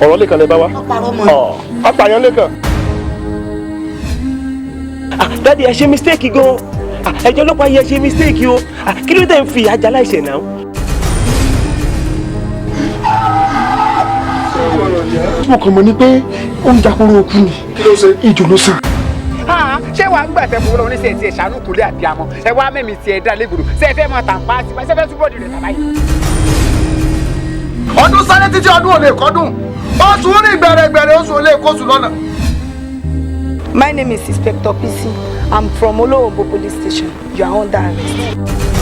ọ̀rọ̀ lẹ́kan lẹ bá wa. apààyàn lẹ́kan. Daddy, ẹ ṣe mistake gan. Ẹjọ́ ọlọ́pàá yẹ ṣe mistake o. Kí ló dé ń fi ajá láìṣẹ̀ náà? Mo kàn mọ̀ ní pé ó ń jakoro okú ni. Kí ló ṣe? Ìjò ló sàn. Ṣé wàá gbà tẹ́ fún ọlọ́run ṣe ti ẹ̀ ṣàánú kúlẹ̀ àbí àmọ́ ẹ wá mẹ́mi ti ẹ̀ dá légbodò ṣé ẹ fẹ́ máa tàn pa sí ṣé ẹ fẹ́ túbọ̀ dìrẹ̀ tàbá yìí. Ọdún sáré títí ọdún ò lè kọ́dún oṣù ní gbẹ̀rẹ̀gbẹ̀rẹ̀ oṣù ò lè kóṣù lọ́nà. My name is Inspector PC. I'm from Olowombo Police Station. You are under arrest.